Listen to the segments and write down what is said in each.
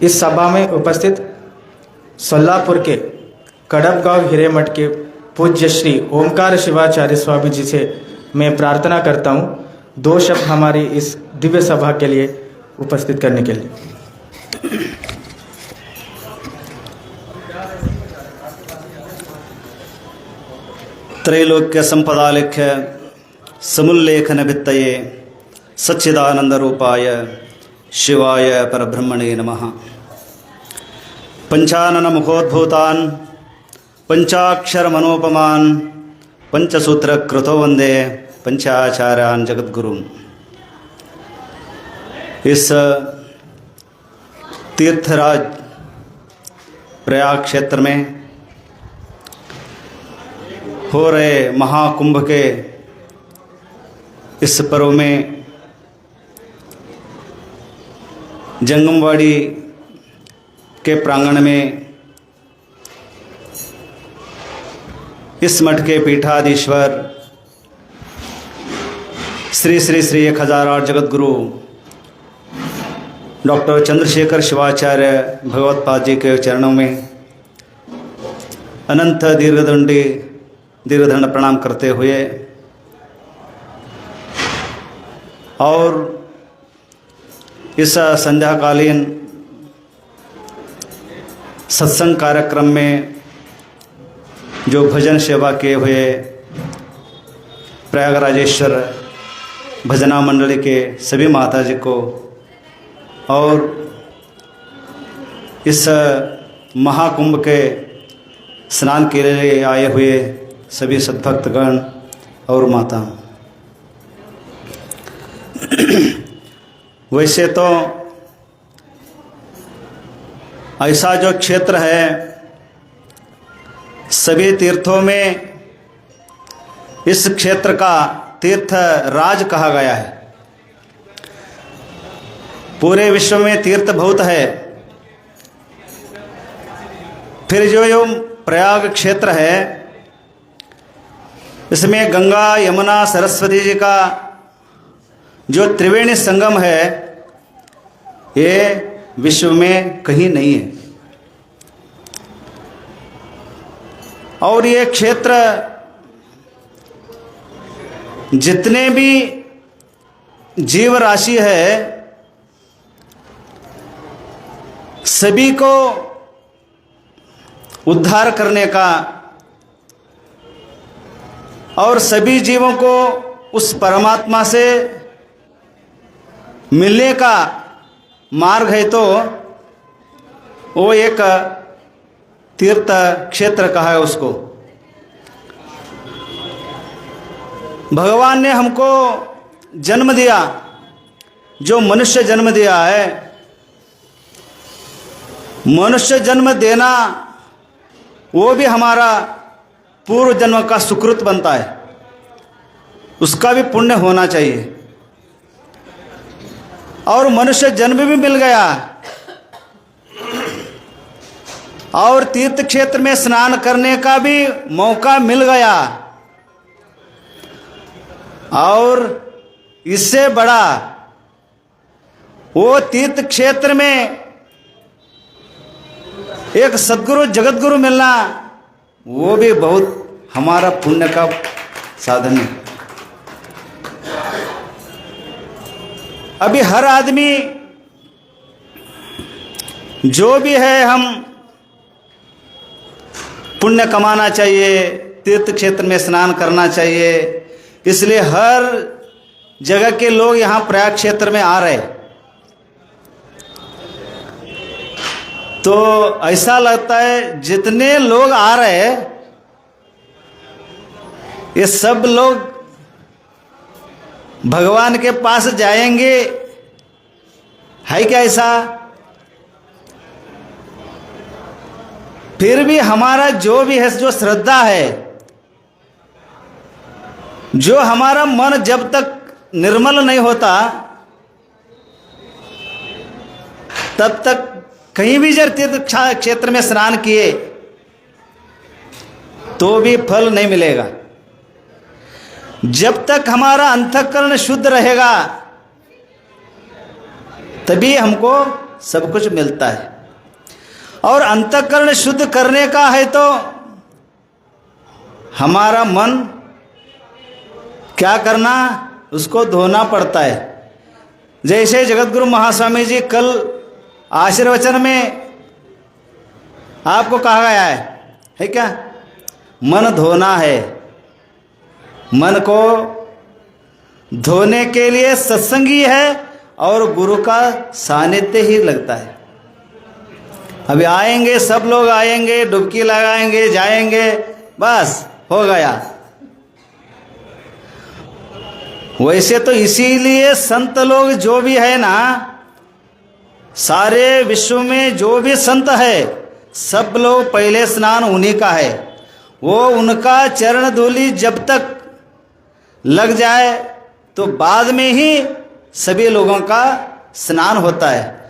इस सभा में उपस्थित सोलापुर के कड़पगांव हिरेमठ के पूज्य श्री ओमकार शिवाचार्य स्वामी जी से मैं प्रार्थना करता हूँ 2 शब्द हमारी इस दिव्य सभा के लिए उपस्थित करने के लिए। त्रैलोक्य संपदालेख्य समुल्लेखन भित्तये सच्चिदानंद रूपाय शिवाय परब्रह्मणे नमः। पंचानन मुखोद्भूतान् पंचाक्षर मनोपमान् पंचसूत्र कृतो वंदे पंचाचार्यान् जगद्गुरुन्। इस तीर्थराज प्रयाग क्षेत्र में हो रहे महाकुंभ के इस पर्व में जंगमवाड़ी के प्रांगण में इस मठ के पीठाधीश्वर श्री श्री श्री 1008 जगतगुरु डॉक्टर चंद्रशेखर शिवाचार्य भगवत्पाद जी के चरणों में अनंत दीर्घदंड प्रणाम करते हुए और इस संध्याकालीन सत्संग कार्यक्रम में जो भजन सेवा किए हुए प्रयागराजेश्वर भजना मंडली के सभी माता जी को और इस महाकुंभ के स्नान के लिए आए हुए सभी सद्भक्तगण और माता। वैसे तो ऐसा जो क्षेत्र है सभी तीर्थों में इस क्षेत्र का तीर्थ राज कहा गया है। पूरे विश्व में तीर्थ बहुत है, फिर जो प्रयाग क्षेत्र है इसमें गंगा यमुना सरस्वती जी का जो त्रिवेणी संगम है ये विश्व में कहीं नहीं है। और ये क्षेत्र जितने भी जीव राशि है सभी को उद्धार करने का और सभी जीवों को उस परमात्मा से मिलने का मार्ग है, तो वो एक तीर्थ क्षेत्र कहा है उसको। भगवान ने हमको जन्म दिया, जो मनुष्य जन्म दिया है, मनुष्य जन्म देना वो भी हमारा पूर्व जन्म का सुकृत बनता है, उसका भी पुण्य होना चाहिए। और मनुष्य जन्म भी मिल गया और तीर्थ क्षेत्र में स्नान करने का भी मौका मिल गया। और इससे बड़ा वो तीर्थ क्षेत्र में एक सद्गुरु जगतगुरु मिलना वो भी बहुत हमारा पुण्य का साधन है। अभी हर आदमी जो भी है हम पुण्य कमाना चाहिए, तीर्थ क्षेत्र में स्नान करना चाहिए, इसलिए हर जगह के लोग यहाँ प्रयाग क्षेत्र में आ रहे। तो ऐसा लगता है जितने लोग आ रहे ये सब लोग भगवान के पास जाएंगे, है क्या ऐसा? फिर भी हमारा जो भी है, जो श्रद्धा है, जो हमारा मन जब तक निर्मल नहीं होता तब तक कहीं भी जब तीर्थ क्षेत्र में स्नान किए तो भी फल नहीं मिलेगा। जब तक हमारा अंतःकरण शुद्ध रहेगा तभी हमको सब कुछ मिलता है। और अंतःकरण शुद्ध करने का है तो हमारा मन क्या करना, उसको धोना पड़ता है। जैसे जगतगुरु महास्वामी जी कल आशीर्वचन में आपको कहा गया है क्या? मन धोना है। मन को धोने के लिए सत्संगी है और गुरु का सानिध्य ही लगता है। अभी आएंगे, सब लोग आएंगे, डुबकी लगाएंगे, जाएंगे, बस हो गया। वैसे तो इसीलिए संत लोग जो भी है ना, सारे विश्व में जो भी संत है, सब लोग पहले स्नान उन्हीं का है। वो उनका चरण धूलि जब तक लग जाए तो बाद में ही सभी लोगों का स्नान होता है।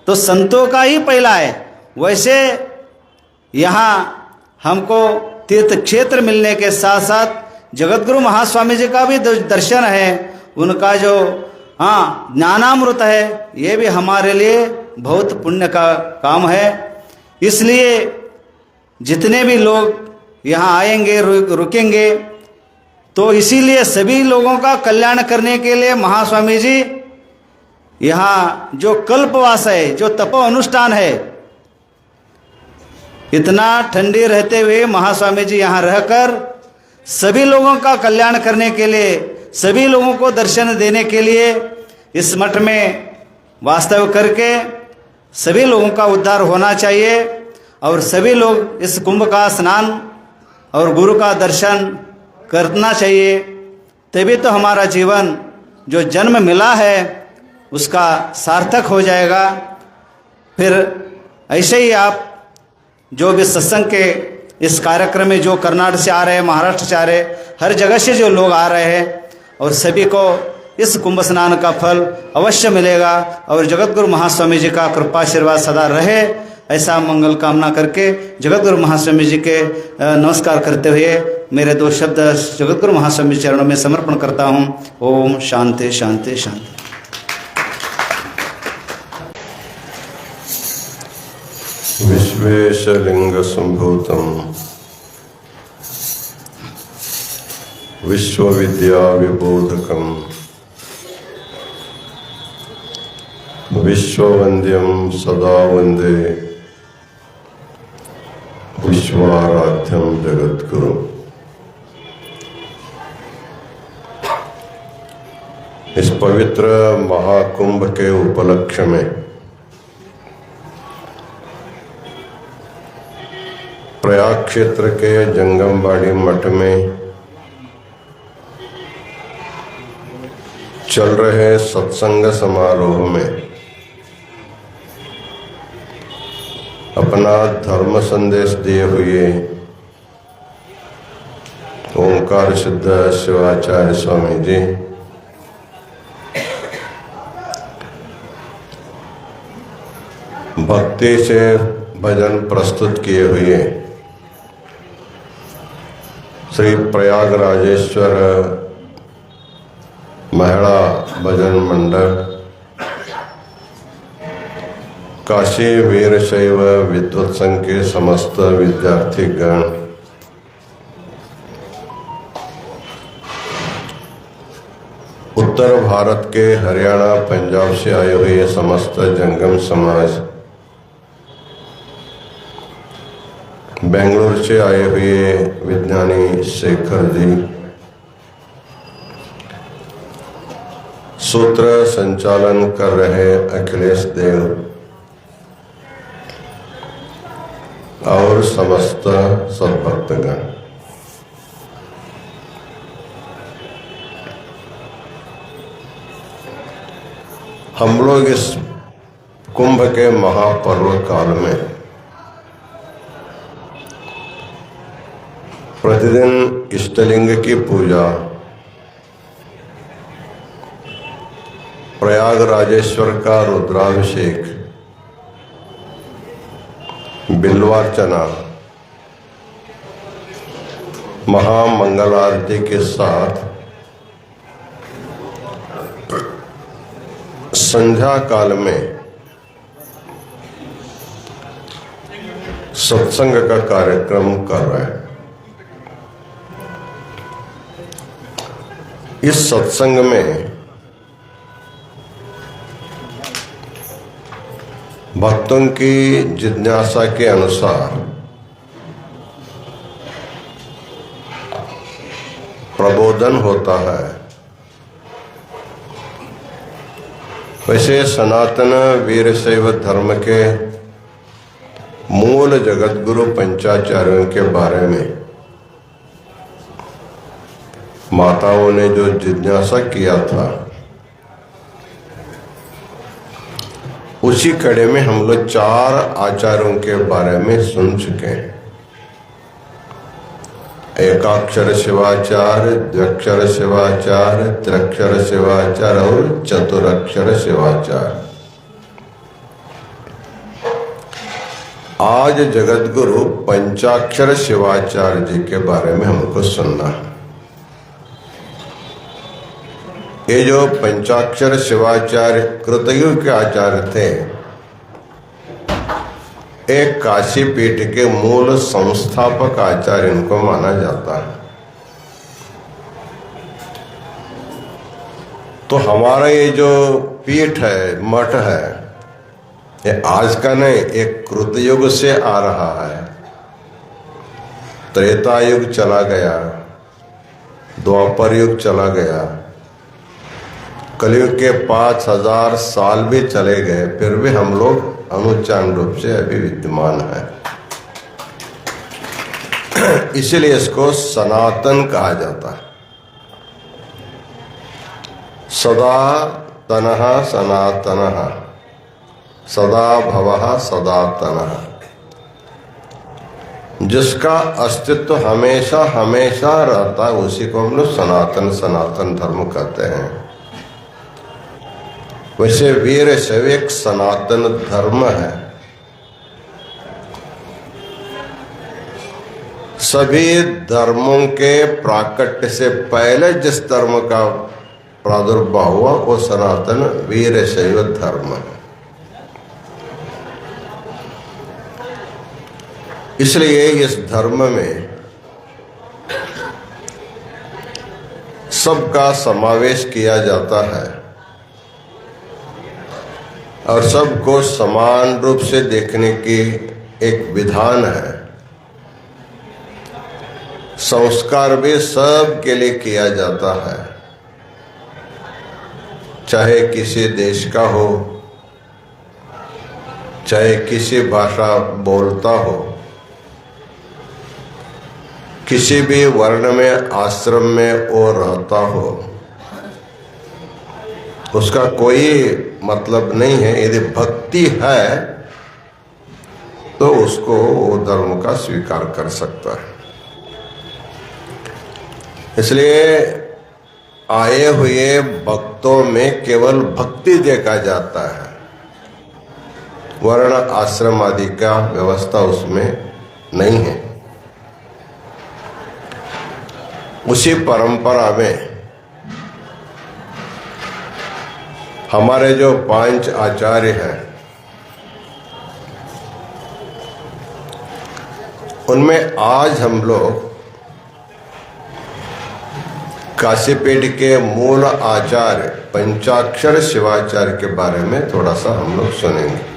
तो संतों का ही पहला है। वैसे यहाँ हमको तीर्थ क्षेत्र मिलने के साथ साथ जगतगुरु महास्वामी जी का भी दर्शन है। उनका जो ज्ञानामृत है, ये भी हमारे लिए बहुत पुण्य का काम है। इसलिए जितने भी लोग यहाँ आएंगे, रुकेंगे, तो इसीलिए सभी लोगों का कल्याण करने के लिए महास्वामी जी यहाँ जो कल्पवास है, जो तपो अनुष्ठान है, इतना ठंडी रहते हुए महास्वामी जी यहाँ रहकर सभी लोगों का कल्याण करने के लिए, सभी लोगों को दर्शन देने के लिए इस मठ में वास्तव करके सभी लोगों का उद्धार होना चाहिए। और सभी लोग इस कुंभ का स्नान और गुरु का दर्शन करना चाहिए। तभी तो हमारा जीवन जो जन्म मिला है उसका सार्थक हो जाएगा। फिर ऐसे ही आप जो भी सत्संग के इस कार्यक्रम में जो कर्नाटक से आ रहे हैं, महाराष्ट्र से आ रहे हैं, हर जगह से जो लोग आ रहे हैं, और सभी को इस कुंभ स्नान का फल अवश्य मिलेगा। और जगतगुरु महास्वामी जी का कृपा आशीर्वाद सदा रहे, ऐसा मंगल कामना करके जगतगुरु महास्वामी जी के नमस्कार करते हुए मेरे दो शब्द जगतगुरु महास्वामी चरणों में समर्पण करता हूँ। ओम शांति शांति शांति। विश्वेशलिंग संभूतम विश्वविद्या विबोधकम विश्ववंद्यम सदा वंदे विश्वाराध्यम जगद्गुरु। इस पवित्र महाकुंभ के उपलक्ष्य में प्रयाग क्षेत्र के जंगमबाड़ी मठ में चल रहे सत्संग समारोह में अपना धर्म संदेश दिए हुए ओंकार सिद्ध शिवाचार्य स्वामी जी भक्ति से भजन प्रस्तुत किए हुए श्री प्रयाग राजेश्वर महिला भजन मंडल, काशी वीरशैव विद्वत संघ के समस्त विद्यार्थी गण, उत्तर भारत के हरियाणा पंजाब से आए हुए समस्त जंगम समाज, बेंगलुरु से आए हुए विज्ञानी शेखर जी, सूत्र संचालन कर रहे अखिलेश देव और समस्त सद्भक्तगण, हम लोग इस कुंभ के महापर्व काल में प्रतिदिन इष्टलिंग की पूजा, प्रयाग राजेश्वर का रुद्राभिषेक, बिल्वार्चना, महामंगल आरती के साथ संध्या काल में सत्संग का कार्यक्रम कर रहे हैं। इस सत्संग में भक्तों की जिज्ञासा के अनुसार प्रबोधन होता है। वैसे सनातन वीरशैव धर्म के मूल जगत गुरु पंचाचार्यों के बारे में माताओं ने जो जिज्ञासा किया था, उसी कड़े में हम लोग 4 आचार्यों के बारे में सुन चुके हैं। एकाक्षर शिवाचार्य, द्व्यक्षर शिवाचार्य, त्रिअक्षर शिवाचार्य और चतुरक्षर शिवाचार्य। आज जगत गुरु पंचाक्षर शिवाचार्य जी के बारे में हमको सुनना है। ये जो पंचाक्षर शिवाचार्य कृतयुग के आचार्य थे, एक काशी पीठ के मूल संस्थापक आचार्य इनको माना जाता है। तो हमारा ये जो पीठ है, मठ है, ये आज का नहीं, एक कृतयुग से आ रहा है। त्रेता युग चला गया, द्वापर युग चला गया, कलयुग के 5000 साल भी चले गए, फिर भी हम लोग अनुचान रूप से अभी विद्यमान है। इसलिए इसको सनातन कहा जाता है। सदा तनः सनातनः, सदा भवः सदा तनः। जिसका अस्तित्व हमेशा हमेशा रहता है, उसी को हम लोग सनातन धर्म कहते हैं। वैसे वीरशैव एक सनातन धर्म है। सभी धर्मों के प्राकट्य से पहले जिस धर्म का प्रादुर्भाव हुआ वो सनातन वीरशैव धर्म है। इसलिए इस धर्म में सबका समावेश किया जाता है और सबको समान रूप से देखने की एक विधान है। संस्कार भी सब के लिए किया जाता है, चाहे किसी देश का हो, चाहे किसी भाषा बोलता हो, किसी भी वर्ण में आश्रम में वो रहता हो, उसका कोई मतलब नहीं है। यदि भक्ति है तो उसको वो धर्म का स्वीकार कर सकता है। इसलिए आए हुए भक्तों में केवल भक्ति देखा जाता है, वर्ण आश्रम आदि का व्यवस्था उसमें नहीं है। उसी परंपरा में हमारे जो 5 आचार्य हैं, उनमें आज हम लोग काशीपीठ के मूल आचार्य पंचाक्षर शिवाचार्य के बारे में थोड़ा सा हम लोग सुनेंगे।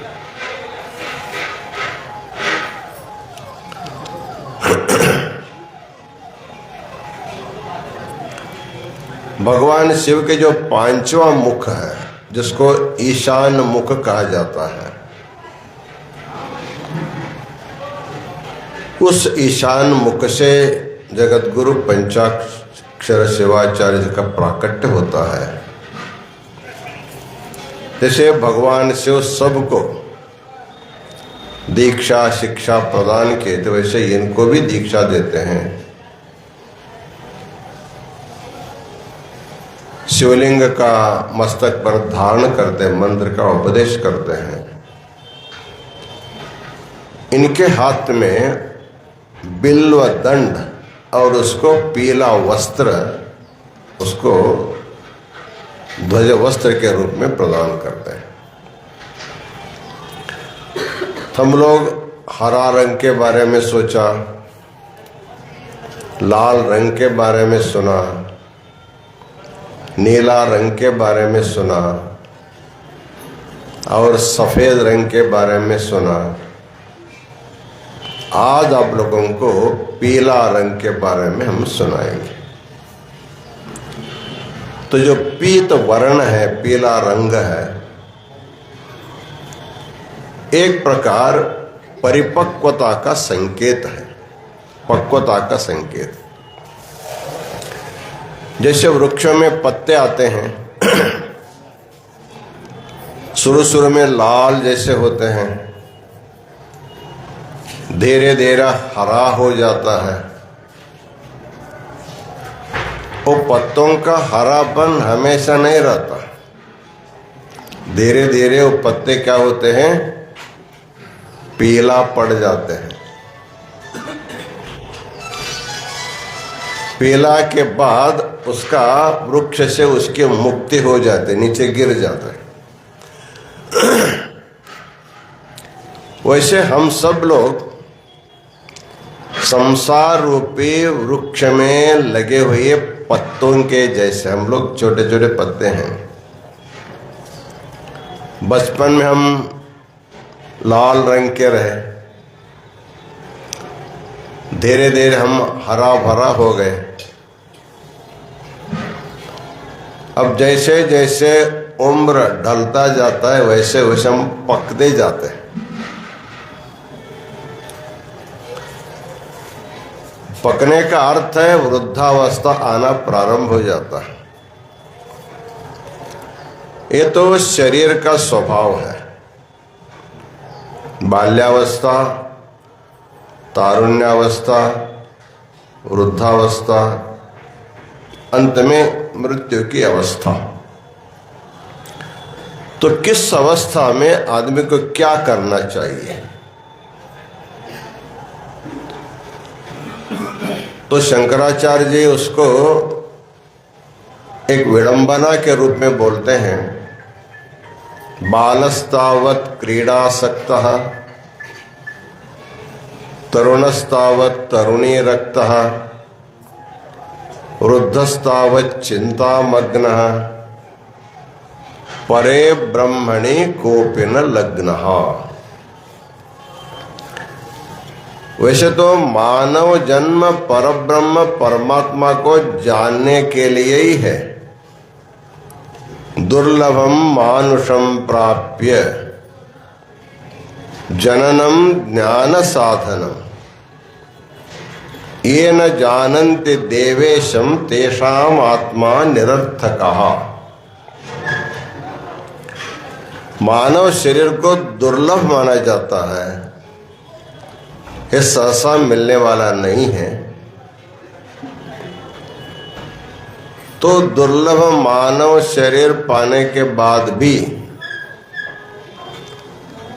भगवान शिव के जो 5वां मुख है, जिसको ईशान मुख कहा जाता है, उस ईशान मुख से जगत गुरु पंचाक्षर शिवाचार्य जी का प्राकट्य होता है। जैसे भगवान शिव सबको दीक्षा शिक्षा प्रदान किए, तो वैसे इनको भी दीक्षा देते हैं। शिवलिंग का मस्तक पर धारण करते हैं, मंत्र का उपदेश करते हैं। इनके हाथ में बिल्व दंड और उसको पीला वस्त्र, उसको ध्वज वस्त्र के रूप में प्रदान करते हैं। हम लोग हरा रंग के बारे में सोचा, लाल रंग के बारे में सुना, नीला रंग के बारे में सुना और सफेद रंग के बारे में सुना। आज आप लोगों को पीला रंग के बारे में हम सुनाएंगे। तो जो पीत वर्ण है, पीला रंग है, एक प्रकार परिपक्वता का संकेत है, पक्वता का संकेत। जैसे वृक्षों में पत्ते आते हैं, शुरू में लाल जैसे होते हैं, धीरे धीरे हरा हो जाता है। वो पत्तों का हरापन हमेशा नहीं रहता, धीरे धीरे वो पत्ते क्या होते हैं, पीला पड़ जाते हैं। पीला के बाद उसका वृक्ष से उसकी मुक्ति हो जाती, नीचे गिर जाता है। वैसे हम सब लोग संसार रूपी वृक्ष में लगे हुए पत्तों के जैसे, हम लोग छोटे छोटे पत्ते हैं। बचपन में हम लाल रंग के रहे, धीरे धीरे हम हरा भरा हो गए। अब जैसे जैसे उम्र ढलता जाता है वैसे वैसे हम पकते जाते हैं। पकने का अर्थ है वृद्धावस्था आना प्रारंभ हो जाता है। ये तो शरीर का स्वभाव है। बाल्यावस्था, तारुण्यावस्था, वृद्धावस्था, अंत में मृत्यु की अवस्था। तो किस अवस्था में आदमी को क्या करना चाहिए? तो शंकराचार्य जी उसको एक विडंबना के रूप में बोलते हैं, बालस्तावत् क्रीडासक्तः, तरुणस्तावत् तरुणी रक्तः, वृद्धस्तावत् चिंतामग्नः, परे ब्रह्मणि कोपि न लग्नः। वैसे तो मानव जन्म परब्रह्म परमात्मा को जानने के लिए ही है। दुर्लभम मानुषम प्राप्य जननम ज्ञान साधनम, ये न जानन्ति देवेशम तेषाम आत्मा निरर्थकः। मानव शरीर को दुर्लभ माना जाता है, ये सहसा मिलने वाला नहीं है। तो दुर्लभ मानव शरीर पाने के बाद भी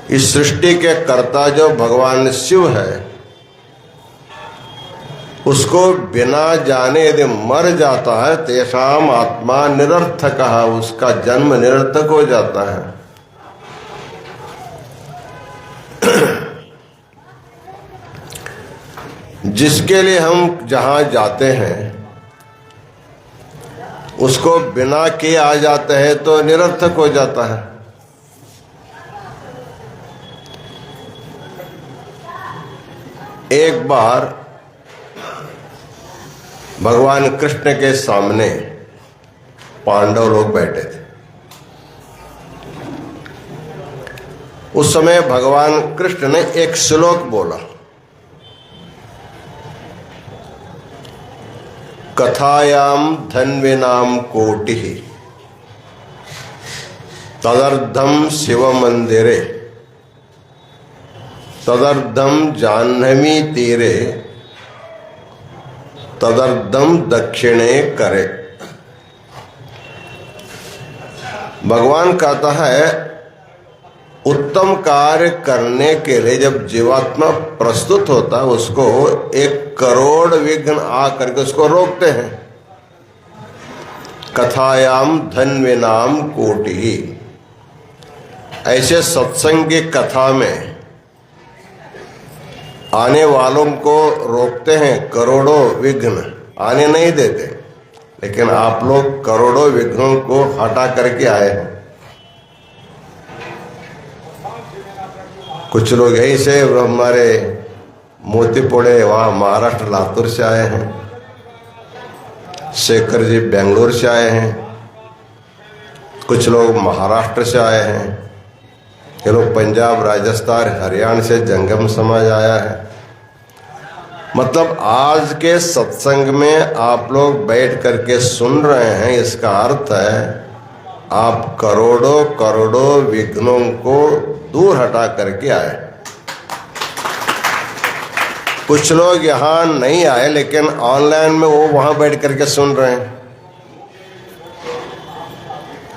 इस सृष्टि के कर्ता जो भगवान शिव है, उसको बिना जाने यदि मर जाता है, तेषाम आत्मा निरर्थकः, उसका जन्म निरर्थक हो जाता है। जिसके लिए हम जहां जाते हैं उसको बिना किए आ जाते हैं तो निरर्थक हो जाता है। एक बार भगवान कृष्ण के सामने पांडव लोग बैठे थे। उस समय भगवान कृष्ण ने एक श्लोक बोला, कथायाम धन्विनाम कोटिः तदर्धम शिव मंदिरे तदर्धम जाह्नवी तीरे तदर्धम दक्षिणे करे। भगवान कहता है, उत्तम कार्य करने के लिए जब जीवात्मा प्रस्तुत होता है उसको 1 करोड़ विघ्न आकर के उसको रोकते हैं। कथायाम धन्विनाम कोटिः। ऐसे सत्संग की कथा में आने वालों को रोकते हैं, करोड़ों विघ्न आने नहीं देते, लेकिन आप लोग करोड़ों विघ्नों को हटा करके आए हैं। कुछ लोग यहीं से हमारे मोतीपोड़े वहाँ महाराष्ट्र लातूर से आए हैं, शेखर जी बेंगलोर से आए हैं, कुछ लोग महाराष्ट्र से आए हैं, ये लोग पंजाब राजस्थान हरियाणा से जंगम समाज आया है। मतलब आज के सत्संग में आप लोग बैठ करके सुन रहे हैं, इसका अर्थ है आप करोड़ों करोड़ों विघ्नों को दूर हटा करके आए। कुछ लोग यहाँ नहीं आए लेकिन ऑनलाइन में वो वहाँ बैठ करके सुन रहे हैं।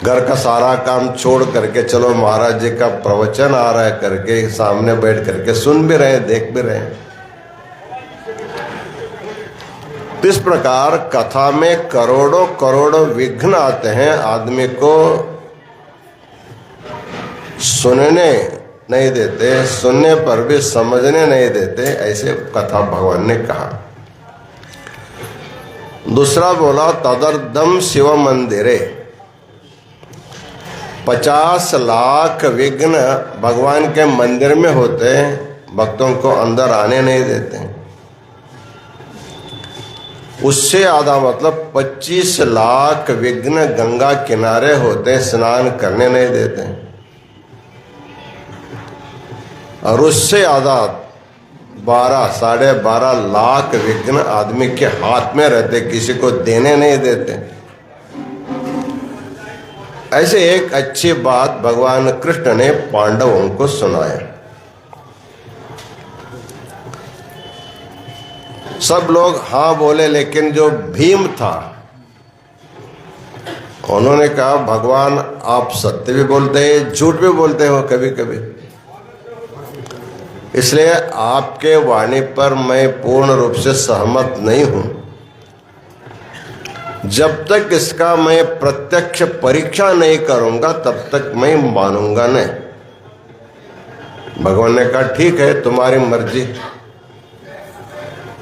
घर का सारा काम छोड़ करके चलो महाराज जी का प्रवचन आ रहा है करके सामने बैठ करके सुन भी रहे हैं, देख भी रहे हैं। इस प्रकार कथा में करोड़ों करोड़ों विघ्न आते हैं, आदमी को सुनने नहीं देते, सुनने पर भी समझने नहीं देते, ऐसे कथा भगवान ने कहा। दूसरा बोला तदर्दम शिव मंदिरे, 50 लाख विघ्न भगवान के मंदिर में होते हैं, भक्तों को अंदर आने नहीं देते। उससे आधा मतलब 25 लाख विघ्न गंगा किनारे होते, स्नान करने नहीं देते। और उससे आधा 12-12.5 लाख विघ्न आदमी के हाथ में रहते, किसी को देने नहीं देते। ऐसे एक अच्छी बात भगवान कृष्ण ने पांडवों को सुनाया। सब लोग हाँ बोले, लेकिन जो भीम था उन्होंने कहा भगवान आप सत्य भी बोलते हैं, झूठ भी बोलते हो कभी कभी, इसलिए आपके वाणी पर मैं पूर्ण रूप से सहमत नहीं हूं। जब तक इसका मैं प्रत्यक्ष परीक्षा नहीं करूंगा तब तक मैं मानूंगा नहीं। भगवान ने कहा ठीक है तुम्हारी मर्जी,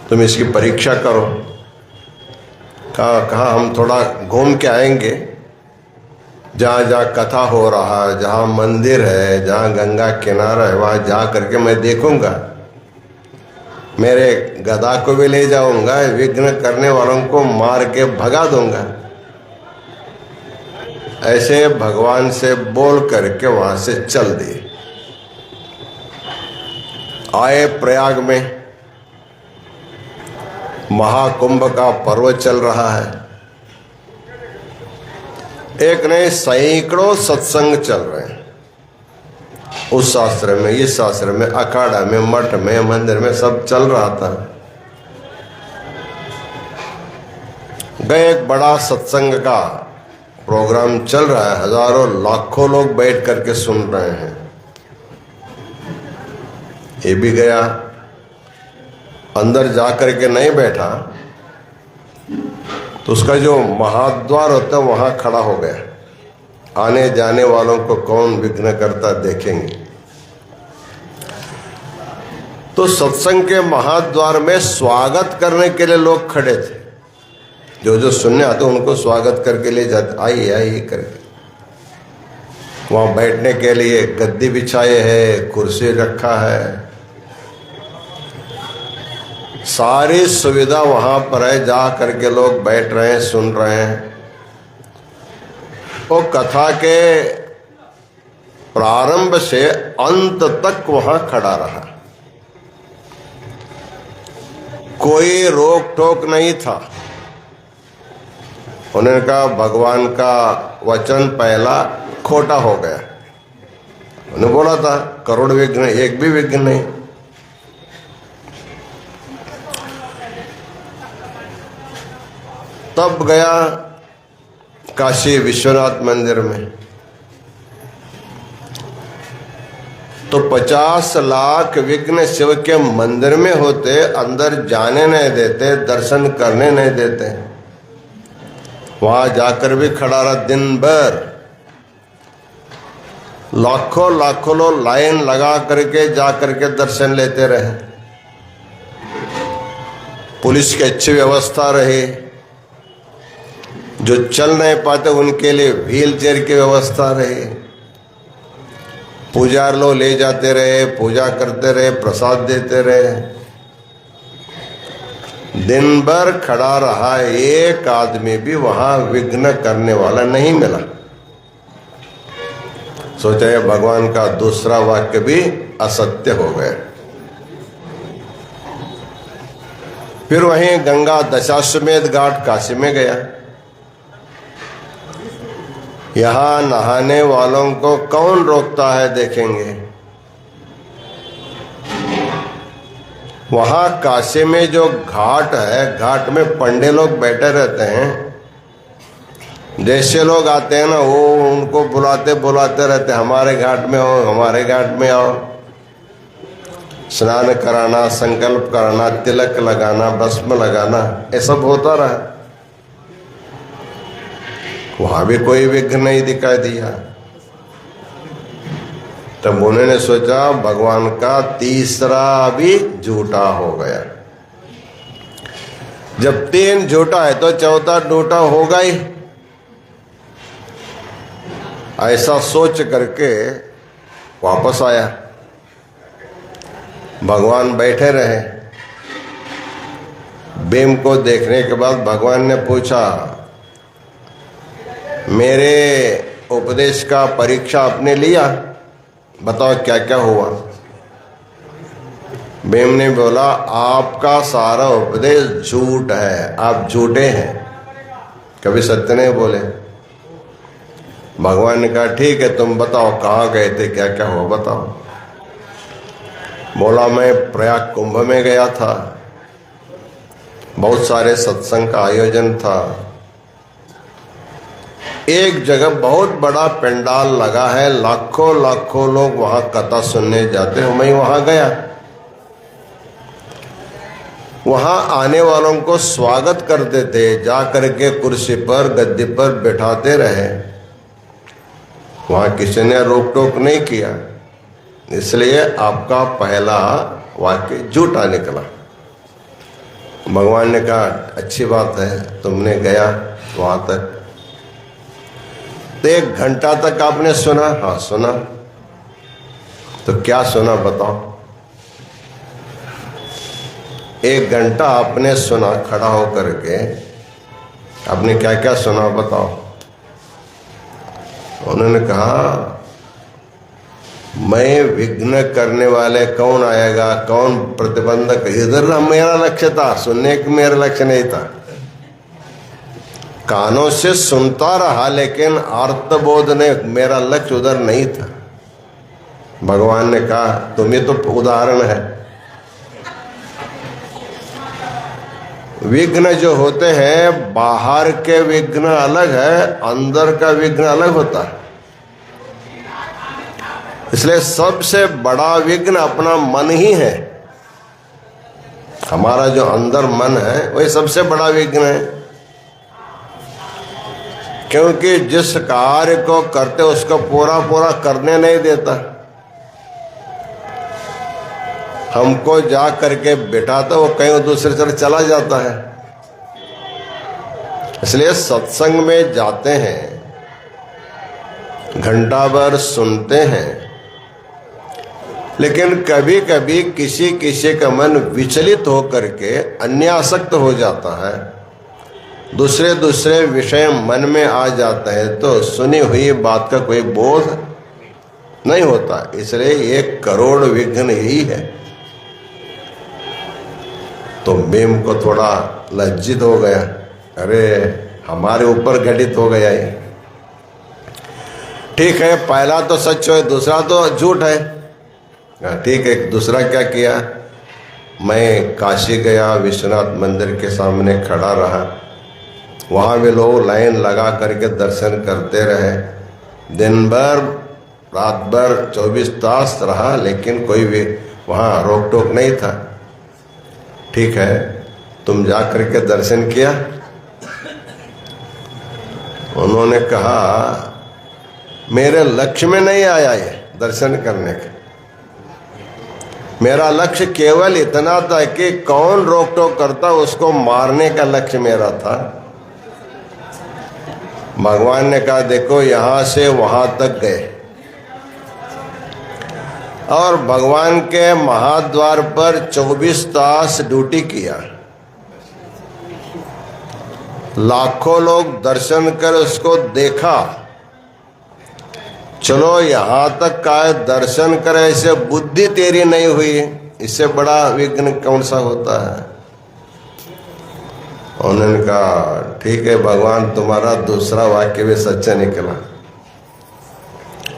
तुम इसकी परीक्षा करो। कहा हम थोड़ा घूम के आएंगे, जहाँ जहाँ कथा हो रहा है, जहाँ मंदिर है, जहाँ गंगा किनारा है, वहाँ जा करके मैं देखूंगा, मेरे गदा को भी ले जाऊंगा, विघ्न करने वालों को मार के भगा दूंगा। ऐसे भगवान से बोल करके वहां से चल दिए। आए प्रयाग में, महाकुंभ का पर्व चल रहा है, एक नहीं सैकड़ों सत्संग चल रहे हैं, उस शास्त्र में, इस शास्त्र में, अखाड़ा में, मठ में, मंदिर में, सब चल रहा था। गए एक बड़ा सत्संग का प्रोग्राम चल रहा है, हजारों लाखों लोग बैठ करके सुन रहे हैं। ये भी गया, अंदर जा करके नहीं बैठा तो उसका जो महाद्वार होता है वहां खड़ा हो गया। आने जाने वालों को कौन विघ्न करता देखेंगे। तो सत्संग के महाद्वार में स्वागत करने के लिए लोग खड़े थे, जो सुनने आते उनको स्वागत करके ले जाते, आइए आइए करके। वहां बैठने के लिए गद्दी बिछाए है, कुर्सी रखा है, सारी सुविधा वहां पर है, जा करके लोग बैठ रहे हैं, सुन रहे हैं। वो कथा के प्रारंभ से अंत तक वहां खड़ा रहा, कोई रोक टोक नहीं था। उन्होंने कहा भगवान का वचन पहला खोटा हो गया। उन्होंने बोला था करोड़ विघ्न, एक भी विघ्न नहीं। तब गया काशी विश्वनाथ मंदिर में, तो 50 लाख विघ्न शिव के मंदिर में होते, अंदर जाने नहीं देते, दर्शन करने नहीं देते। वहां जाकर भी खड़ा रहा दिन भर, लाखों लाखों लोग लाइन लगा करके जा करके दर्शन लेते रहे। पुलिस की अच्छी व्यवस्था रहे, जो चल नहीं पाते उनके लिए व्हील चेयर की व्यवस्था रहे, पुजारी लोग ले जाते रहे, पूजा करते रहे, प्रसाद देते रहे। दिन भर खड़ा रहा, एक आदमी भी वहां विघ्न करने वाला नहीं मिला। सोचा ये भगवान का दूसरा वाक्य भी असत्य हो गया। फिर वहीं गंगा दशाश्वमेध घाट काशी में गया। यहां नहाने वालों को कौन रोकता है देखेंगे। वहां काशी में जो घाट है, घाट में पंडे लोग बैठे रहते हैं। जैसे लोग आते हैं ना, वो उनको बुलाते बुलाते रहते, हमारे घाट में आओ, हमारे घाट में आओ। स्नान कराना, संकल्प कराना, तिलक लगाना, भस्म लगाना, ये सब होता रहा। वहां भी कोई विघ्न नहीं दिखाई दिया। तब उन्होंने सोचा भगवान का तीसरा भी झूठा हो गया। जब 3 झूठा है तो चौथा झूठा होगा ही। ऐसा सोच करके वापस आया। भगवान बैठे रहे। भीम को देखने के बाद भगवान ने पूछा, मेरे उपदेश का परीक्षा आपने लिया, बताओ क्या क्या हुआ। भीम ने बोला, आपका सारा उपदेश झूठ है, आप झूठे हैं, कभी सत्य नहीं बोले। भगवान ने कहा, ठीक है, तुम बताओ कहाँ गए थे, क्या क्या हुआ बताओ। बोला, मैं प्रयाग कुंभ में गया था, बहुत सारे सत्संग का आयोजन था। एक जगह बहुत बड़ा पंडाल लगा है, लाखों लाखों लोग वहां कथा सुनने जाते हैं। मैं वहां गया। वहां आने वालों को स्वागत करते थे, जा करके कुर्सी पर गद्दी पर बैठाते रहे। वहां किसी ने रोक टोक नहीं किया। इसलिए आपका पहला वाक्य झूठा निकला। भगवान ने कहा, अच्छी बात है, तुमने गया वहां तक, तो 1 घंटा तक आपने सुना। हाँ सुना। तो क्या सुना बताओ। 1 घंटा आपने सुना खड़ा होकर के, आपने क्या क्या सुना बताओ। उन्होंने कहा, मैं विघ्न करने वाले कौन आएगा, कौन प्रतिबंधक, इधर मेरा लक्ष्य था, सुनने का मेरा लक्ष्य नहीं था। कानों से सुनता रहा, लेकिन अर्थबोध ने, मेरा लक्ष्य उधर नहीं था। भगवान ने कहा, तुम ही तो उदाहरण है। विघ्न जो होते हैं, बाहर के विघ्न अलग है, अंदर का विघ्न अलग होता है। इसलिए सबसे बड़ा विघ्न अपना मन ही है। हमारा जो अंदर मन है वही सबसे बड़ा विघ्न है। क्योंकि जिस कार्य को करते उसको पूरा पूरा करने नहीं देता। हमको जा करके बिठाता, वो कहीं दूसरी तरफ चला जाता है। इसलिए सत्संग में जाते हैं, घंटा भर सुनते हैं, लेकिन कभी कभी किसी किसी का मन विचलित होकर के अन्यासक्त हो जाता है, दूसरे दूसरे विषय मन में आ जाता है, तो सुनी हुई बात का कोई बोध नहीं होता। इसलिए 1 करोड़ विघ्न यही है। तो भीम को थोड़ा लज्जित हो गया, अरे हमारे ऊपर घटित हो गया ये। ठीक है, पहला तो सच है, दूसरा तो झूठ है। ठीक है, दूसरा क्या किया, मैं काशी गया, विश्वनाथ मंदिर के सामने खड़ा रहा। वहाँ भी लोग लाइन लगा करके दर्शन करते रहे। दिन भर रात भर 24 तास रहा, लेकिन कोई भी वहाँ रोक टोक नहीं था। ठीक है, तुम जा करके दर्शन किया। उन्होंने कहा, मेरे लक्ष्य में नहीं आया ये दर्शन करने का। मेरा लक्ष्य केवल इतना था कि कौन रोक टोक करता उसको मारने का लक्ष्य मेरा था। भगवान ने कहा देखो यहां से वहां तक गए और भगवान के महाद्वार पर 24 तास ड्यूटी किया। लाखों लोग दर्शन कर उसको देखा। चलो यहां तक का दर्शन करे, ऐसे बुद्धि तेरी नहीं हुई, इससे बड़ा विघ्न कौन सा होता है। उन्होंने कहा ठीक है भगवान, तुम्हारा दूसरा वाक्य भी सच्चा निकला,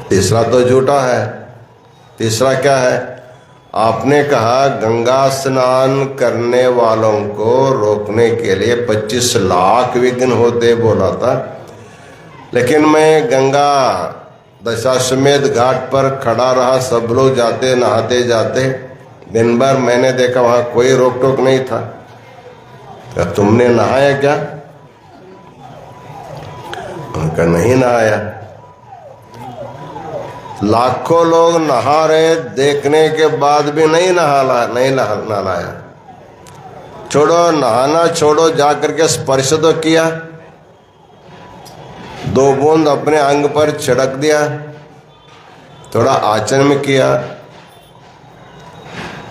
तीसरा तो झूठा है। तीसरा क्या है? आपने कहा गंगा स्नान करने वालों को रोकने के लिए 25 लाख विघ्न होते बोला था, लेकिन मैं गंगा दशाश्वमेध घाट पर खड़ा रहा, सब लोग जाते नहाते जाते, दिन भर मैंने देखा वहां कोई रोक टोक नहीं था। क्या तुमने नहाया क्या? उनका नहीं नहाया। लाखों लोग नहा रहे, देखने के बाद भी नहीं नहाया। छोड़ो नहाना, छोड़ो, जाकर के स्पर्श तो किया, 2 बूंद अपने अंग पर छिड़क दिया, थोड़ा आचमन किया,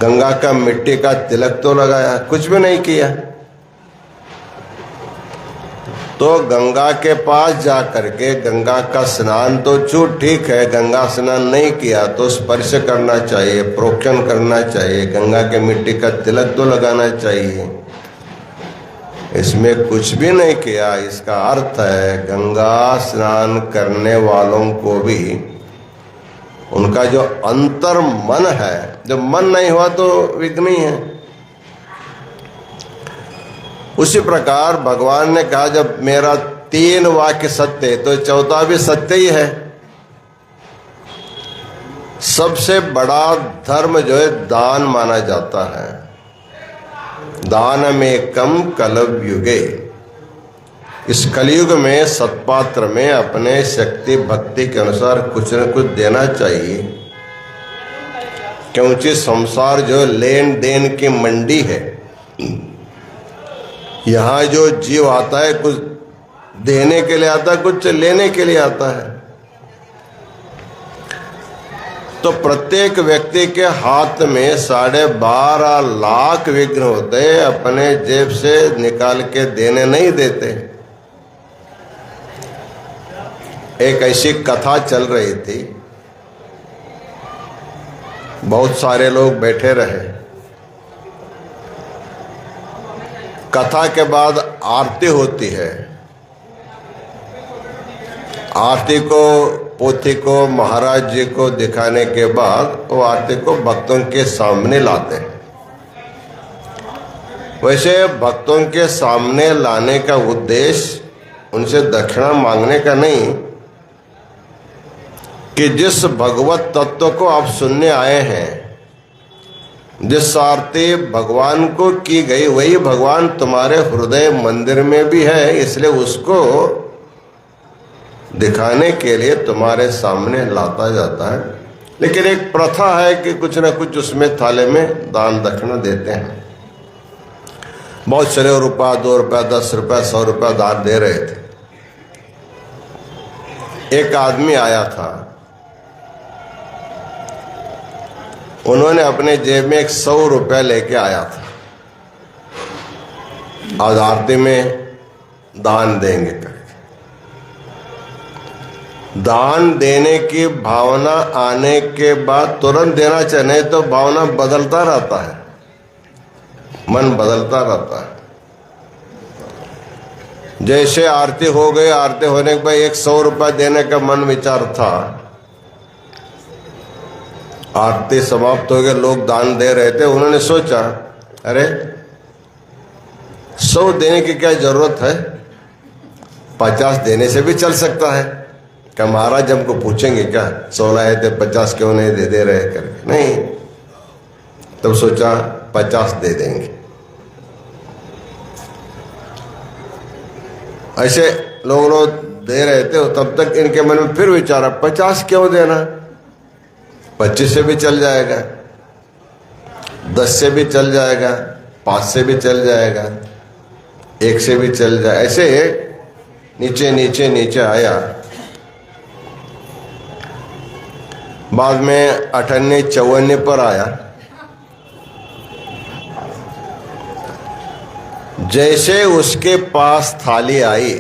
गंगा का मिट्टी का तिलक तो लगाया, कुछ भी नहीं किया। तो गंगा के पास जा करके गंगा का स्नान तो ठीक है, गंगा स्नान नहीं किया तो स्पर्श करना चाहिए, प्रोक्षण करना चाहिए, गंगा के मिट्टी का तिलक तो लगाना चाहिए। इसमें कुछ भी नहीं किया। इसका अर्थ है गंगा स्नान करने वालों को भी उनका जो अंतर मन है, जब मन नहीं हुआ तो विघ्न ही है। उसी प्रकार भगवान ने कहा जब मेरा 3 वाक्य सत्य तो चौथा भी सत्य ही है। सबसे बड़ा धर्म जो है दान माना जाता है। दानमेकं कलयुगे, इस कलयुग में सत्पात्र में अपने शक्ति भक्ति के अनुसार कुछ न कुछ देना चाहिए, क्योंकि संसार जो लेन देन की मंडी है। यहाँ जो जीव आता है कुछ देने के लिए आता है, कुछ लेने के लिए आता है। तो प्रत्येक व्यक्ति के हाथ में 12.5 लाख विघ्न होते, अपने जेब से निकाल के देने नहीं देते। एक ऐसी कथा चल रही थी, बहुत सारे लोग बैठे रहे। कथा के बाद आरती होती है। आरती को पोथी को महाराज जी को दिखाने के बाद वो आरती को भक्तों के सामने लाते हैं। वैसे भक्तों के सामने लाने का उद्देश्य उनसे दक्षिणा मांगने का नहीं, कि जिस भगवत तत्व को आप सुनने आए हैं, जिस आरती भगवान को की गई वही भगवान तुम्हारे हृदय मंदिर में भी है, इसलिए उसको दिखाने के लिए तुम्हारे सामने लाता जाता है। लेकिन एक प्रथा है कि कुछ न कुछ उसमें थाले में दान दक्षिणा देते हैं। बहुत सारे रुपया, 2 रुपया, 10 रुपया, 100 रुपया दान दे रहे थे। एक आदमी आया था, उन्होंने अपने जेब में 100 रुपया लेके आया था, आज आरती में दान देंगे करके। दान देने की भावना आने के बाद तुरंत देना चाहिए, नहीं तो भावना बदलता रहता है, मन बदलता रहता है। जैसे आरती हो गई, आरती होने के बाद 100 रुपया देने का मन विचार था, आरती समाप्त हो गई, लोग दान दे रहे थे। उन्होंने सोचा अरे 100 देने की क्या जरूरत है, 50 देने से भी चल सकता है। क्या महाराज हमको पूछेंगे क्या 100 लाए थे 50 क्यों नहीं दे रहे करके? नहीं, तब सोचा 50 दे देंगे। ऐसे लोग दे रहे थे, तब तक इनके मन में फिर विचारा 50 क्यों देना, 25 से भी चल जाएगा। 10 से भी चल जाएगा, 5 से भी चल जाएगा, 1 से भी चल जाए, ऐसे नीचे नीचे नीचे आया। बाद में 58 54 पर आया। जैसे उसके पास थाली आई,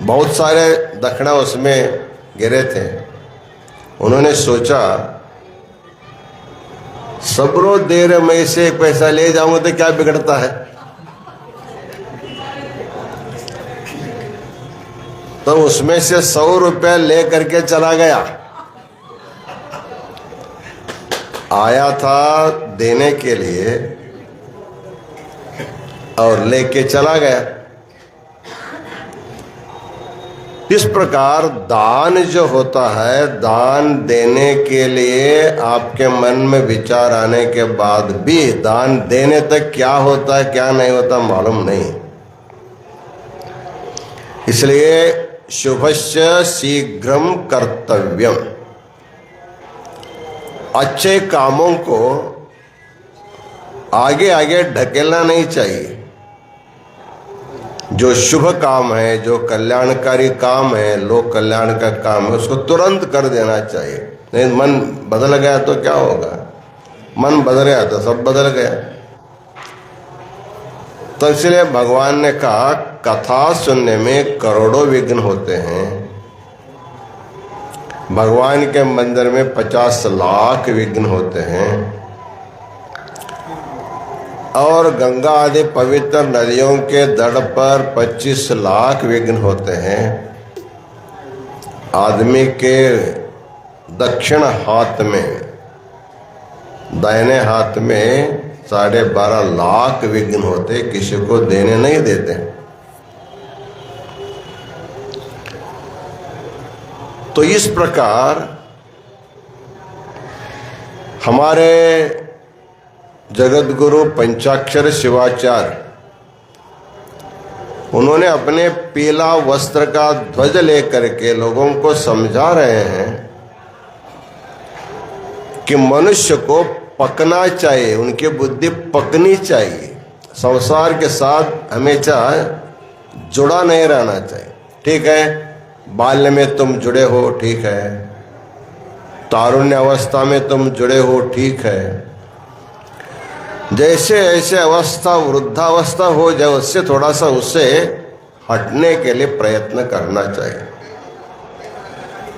बहुत सारे दक्षिणा उसमें गिरे थे। उन्होंने सोचा सबरो देर में से एक पैसा ले जाऊंगा तो क्या बिगड़ता है। तो उसमें से 100 रुपया ले करके चला गया। आया था देने के लिए और लेके चला गया। इस प्रकार दान जो होता है, दान देने के लिए आपके मन में विचार आने के बाद भी दान देने तक क्या होता है क्या नहीं होता मालूम नहीं। इसलिए शुभस्य शीघ्रम कर्तव्यम, अच्छे कामों को आगे आगे ढकेलना नहीं चाहिए। जो शुभ काम है, जो कल्याणकारी काम है, लोक कल्याण का काम है, उसको तुरंत कर देना चाहिए। नहीं मन बदल गया तो क्या होगा, मन बदल गया तो सब बदल गया। तो इसलिए भगवान ने कहा कथा सुनने में करोड़ों विघ्न होते हैं। भगवान के मंदिर में 50 लाख विघ्न होते हैं और गंगा आदि पवित्र नदियों के तट पर 25 लाख विघ्न होते हैं। आदमी के दक्षिण हाथ में, दाहिने हाथ में 12.5 लाख विघ्न होते, किसी को देने नहीं देते। तो इस प्रकार हमारे जगत गुरु पंचाक्षर शिवाचार्य, उन्होंने अपने पीला वस्त्र का ध्वज लेकर के लोगों को समझा रहे हैं कि मनुष्य को पकना चाहिए, उनकी बुद्धि पकनी चाहिए, संसार के साथ हमेशा जुड़ा नहीं रहना चाहिए। ठीक है, बाल्य में तुम जुड़े हो, ठीक है, तारुण्य अवस्था में तुम जुड़े हो, ठीक है, जैसे ऐसे अवस्था वृद्धावस्था हो जाए उससे थोड़ा सा उससे हटने के लिए प्रयत्न करना चाहिए।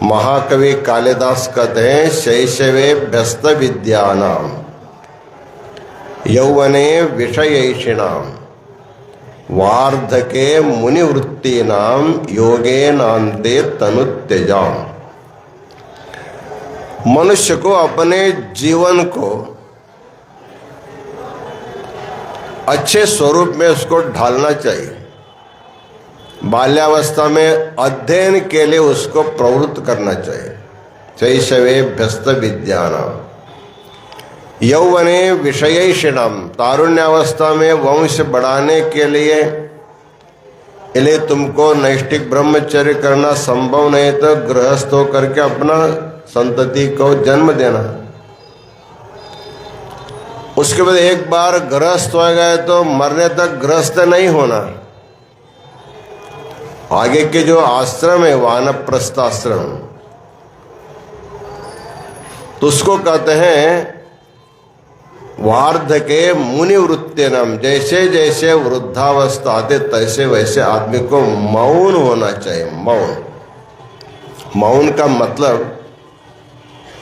महाकवि कालिदास कहते हैं शैशवे व्यस्त विद्यानाम यौवने विषयैषिणाम वार्धके मुनिवृत्तीनाम योगेनान्ते तनुत्यजाम। मनुष्य को अपने जीवन को अच्छे स्वरूप में उसको ढालना चाहिए। बाल्यावस्था में अध्ययन के लिए उसको प्रवृत्त करना चाहिए। शैशवे व्यस्त विद्यानाम यौवने विषयैषिणाम, तारुण्यावस्था में वंश बढ़ाने के लिए तुमको नैष्ठिक ब्रह्मचर्य करना संभव नहीं तो गृहस्थ होकर के अपना संतति को जन्म देना। उसके बाद एक बार गृहस्थ हो गए तो मरने तक गृहस्थ नहीं होना। आगे के जो आश्रम है वानप्रस्थाश्रम, तो उसको कहते हैं वार्धके मुनिवृत्तिनम, जैसे जैसे वृद्धावस्था आते तैसे वैसे आदमी को मौन होना चाहिए। मौन, मौन का मतलब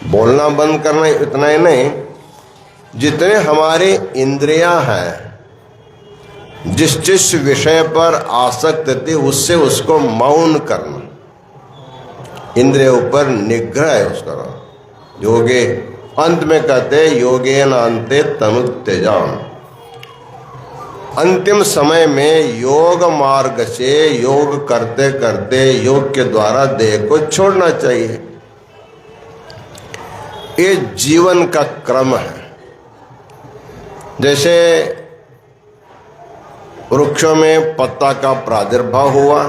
बोलना बंद करना इतना ही नहीं, जितने हमारे इंद्रियां हैं, जिस विषय पर आसक्त थी उससे उसको मौन करना, इंद्रियों पर निग्रह है उसका नाम योगे। अंत में कहते योगेनान्ते तनुत्यजाम, अंतिम समय में योग मार्ग से योग करते करते योग के द्वारा देह को छोड़ना चाहिए। ये जीवन का क्रम है। जैसे वृक्षों में पत्ता का प्रादुर्भाव हुआ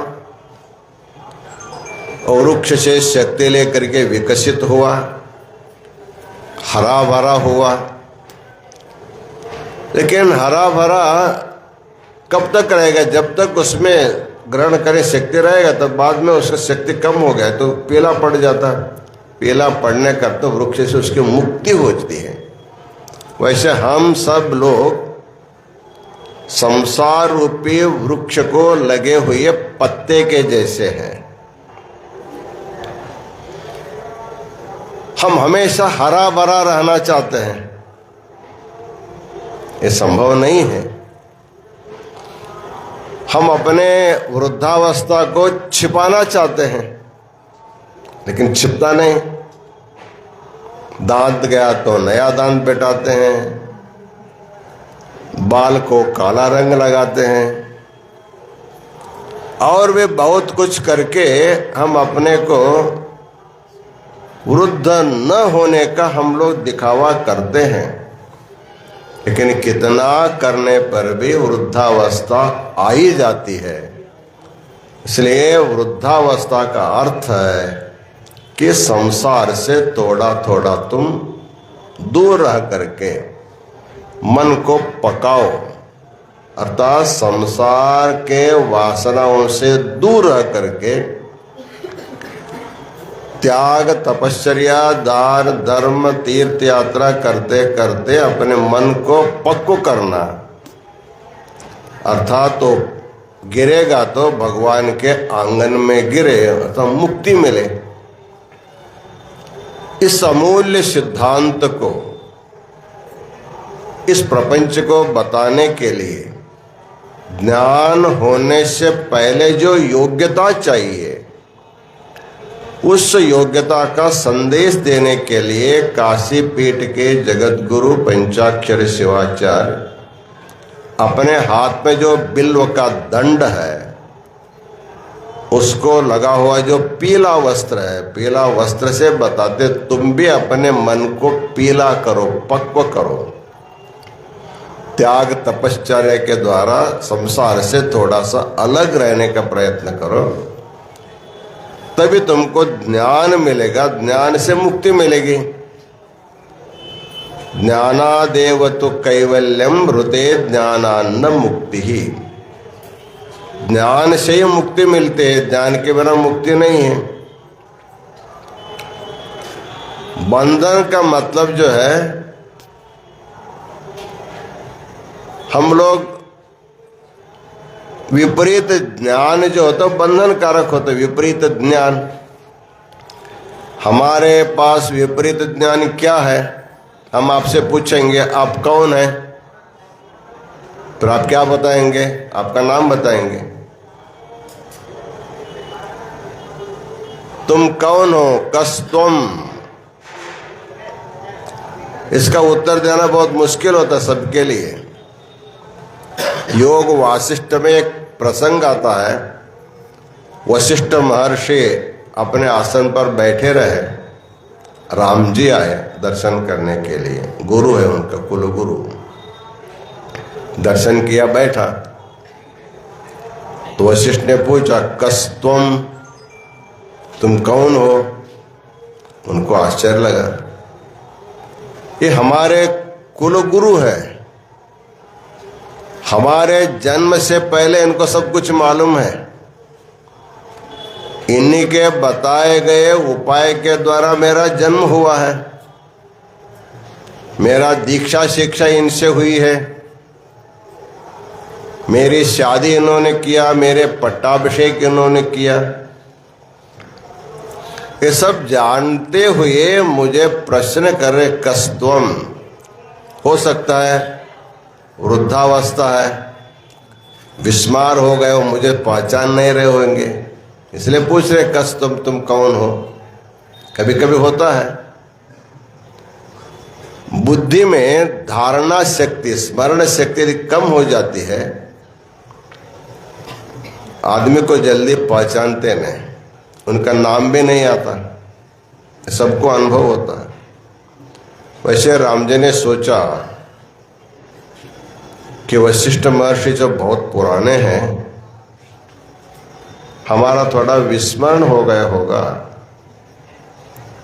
और वृक्ष से शक्ति लेकर के विकसित हुआ, हरा भरा हुआ, लेकिन हरा भरा कब तक रहेगा? जब तक उसमें ग्रहण करे शक्ति रहेगा, तब बाद में उसका शक्ति कम हो गया तो पीला पड़ जाता। पीला पड़ने का तो वृक्ष से उसकी मुक्ति होती है। वैसे हम सब लोग संसार रूपी वृक्ष को लगे हुए पत्ते के जैसे हैं। हम हमेशा हरा भरा रहना चाहते हैं, ये संभव नहीं है। हम अपने वृद्धावस्था को छिपाना चाहते हैं, लेकिन छिपता नहीं। दांत गया तो नया दांत बैठाते हैं, बाल को काला रंग लगाते हैं, और वे बहुत कुछ करके हम अपने को वृद्ध न होने का हम लोग दिखावा करते हैं। लेकिन कितना करने पर भी वृद्धावस्था आ ही जाती है। इसलिए वृद्धावस्था का अर्थ है कि संसार से थोड़ा थोड़ा तुम दूर रह करके मन को पकाओ, अर्थात संसार के वासनाओं से दूर रह करके त्याग, तपश्चर्या, दान, धर्म, तीर्थ यात्रा करते करते अपने मन को पक्व करना। अर्थात तो गिरेगा तो भगवान के आंगन में गिरे, अर्थात मुक्ति मिले। इस अमूल्य सिद्धांत को, इस प्रपंच को बताने के लिए ज्ञान होने से पहले जो योग्यता चाहिए, उस योग्यता का संदेश देने के लिए काशी पीठ के जगत गुरु पंचाक्षर शिवाचार्य अपने हाथ में जो बिल्व का दंड है, उसको लगा हुआ जो पीला वस्त्र है, पीला वस्त्र से बताते तुम भी अपने मन को पीला करो, पक्व करो। त्याग, तपश्चर्या के द्वारा संसार से थोड़ा सा अलग रहने का प्रयत्न करो, तभी तुमको ज्ञान मिलेगा, ज्ञान से मुक्ति मिलेगी। ज्ञानादेव तो कैवल्यम ऋते ज्ञानान्न मुक्ति ही। ज्ञान से ही मुक्ति मिलती है, ज्ञान के बिना मुक्ति नहीं है। बंधन का मतलब जो है, हम लोग विपरीत ज्ञान जो होता है बंधन कारक होता है। विपरीत ज्ञान, हमारे पास विपरीत ज्ञान क्या है? हम आपसे पूछेंगे आप कौन है, तो आप क्या बताएंगे? आपका नाम बताएंगे। तुम कौन हो? कस तुम। इसका उत्तर देना बहुत मुश्किल होता है सबके लिए। योग वासिष्ठ में एक प्रसंग आता है। वशिष्ठ महर्षि अपने आसन पर बैठे रहे, राम जी आए दर्शन करने के लिए। गुरु है उनका, कुल गुरु। दर्शन किया, बैठा, तो वशिष्ठ ने पूछा कस तुम कौन हो? उनको आश्चर्य लगा, ये हमारे कुल गुरु है, हमारे जन्म से पहले इनको सब कुछ मालूम है। इन्हीं के बताए गए उपाय के द्वारा मेरा जन्म हुआ है, मेरा दीक्षा शिक्षा इनसे हुई है, मेरी शादी इन्होंने किया, मेरे पट्टाभिषेक इन्होंने किया। ये सब जानते हुए मुझे प्रश्न कर रहे कस्तुम। हो सकता है वृद्धावस्था है, विस्मार हो गए हो, मुझे पहचान नहीं रहे होंगे, इसलिए पूछ रहे कस्तुम तुम कौन हो। कभी कभी होता है बुद्धि में धारणा शक्ति, स्मरण शक्ति यदि कम हो जाती है, आदमी को जल्दी पहचानते नहीं, उनका नाम भी नहीं आता, सबको अनुभव होता है। वैसे राम जी ने सोचा कि वशिष्ठ महर्षि जो बहुत पुराने हैं, हमारा थोड़ा विस्मरण हो गया होगा,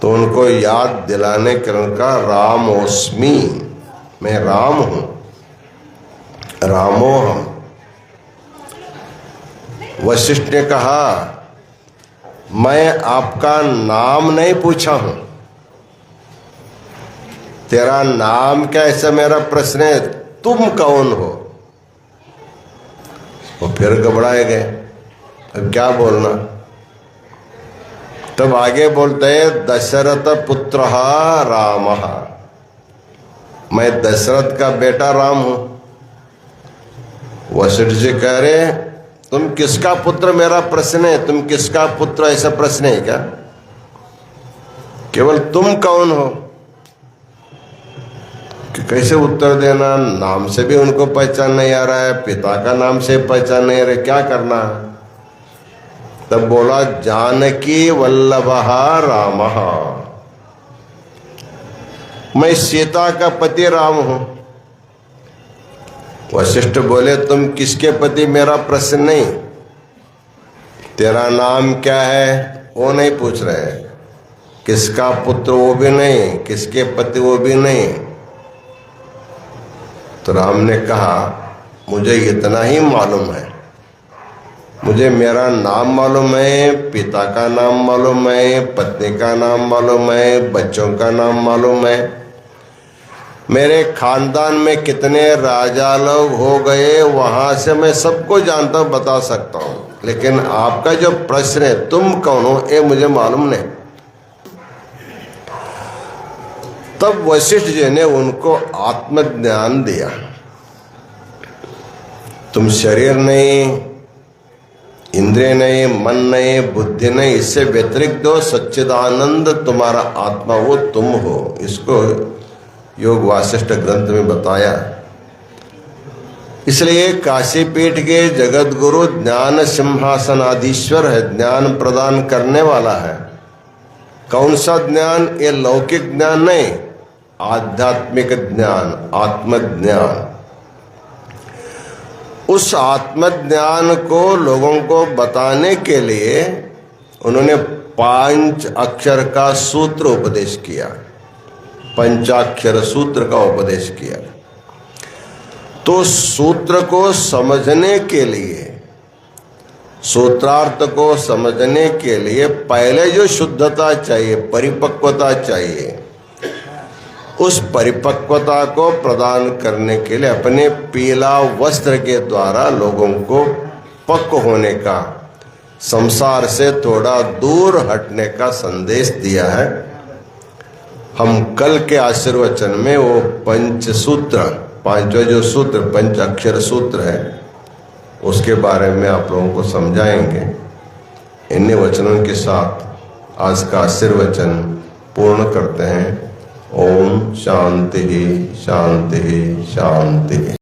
तो उनको याद दिलाने के उनका रामोस्मि, मैं राम हूं, रामोहम। वशिष्ठ ने कहा, मैं आपका नाम नहीं पूछा हूं, तेरा नाम क्या, ऐसा मेरा प्रश्न है, तुम कौन हो। वो फिर घबराए गए, अब क्या बोलना। तब आगे बोलते हैं, दशरथ पुत्र राम, मैं दशरथ का बेटा राम हूं। वशिष्ठ जी कह रहे, तुम किसका पुत्र, मेरा प्रश्न है, तुम किसका पुत्र, ऐसा प्रश्न है क्या, केवल तुम कौन हो। कि कैसे उत्तर देना, नाम से भी उनको पहचान नहीं आ रहा है, पिता का नाम से पहचान नहीं आ रहा है, क्या करना है। तब बोला, जानकी वल्लभः रामः, मैं सीता का पति राम हूं। वशिष्ठ बोले, तुम किसके पति, मेरा प्रश्न नहीं, तेरा नाम क्या है वो नहीं पूछ रहे, किसका पुत्र वो भी नहीं, किसके पति वो भी नहीं। तो राम ने कहा, मुझे इतना ही मालूम है, मुझे मेरा नाम मालूम है, पिता का नाम मालूम है, पत्नी का नाम मालूम है, बच्चों का नाम मालूम है, मेरे खानदान में कितने राजा लोग हो गए वहां से मैं सबको जानता हूं, बता सकता हूं, लेकिन आपका जो प्रश्न है, तुम कौन हो, ये मुझे मालूम नहीं। तब वशिष्ठ जी ने उनको आत्मज्ञान दिया। तुम शरीर नहीं, इंद्रिय नहीं, मन नहीं, बुद्धि नहीं, इससे व्यतिरिक्त दो सच्चिदानंद तुम्हारा आत्मा, वो तुम हो। इसको योग वासिष्ठ ग्रंथ में बताया। इसलिए काशीपीठ के जगत गुरु ज्ञान सिंहासनाधीश्वर है, ज्ञान प्रदान करने वाला है। कौन सा ज्ञान, ये लौकिक ज्ञान नहीं, आध्यात्मिक ज्ञान, आत्मज्ञान। उस आत्मज्ञान को लोगों को बताने के लिए उन्होंने 5 अक्षर का सूत्र उपदेश किया, पंचाक्षर सूत्र का उपदेश किया। तो सूत्र को समझने के लिए, सूत्रार्थ को समझने के लिए पहले जो शुद्धता चाहिए, परिपक्वता चाहिए, उस परिपक्वता को प्रदान करने के लिए अपने पीला वस्त्र के द्वारा लोगों को पक्व होने का, संसार से थोड़ा दूर हटने का संदेश दिया है। हम कल के आशीर्वचन में वो पंचसूत्र, 5वां जो सूत्र पंच अक्षर सूत्र है, उसके बारे में आप लोगों को समझाएंगे। इन्हीं वचनों के साथ आज का आशीर्वचन पूर्ण करते हैं। ओम शांति शांति शांति।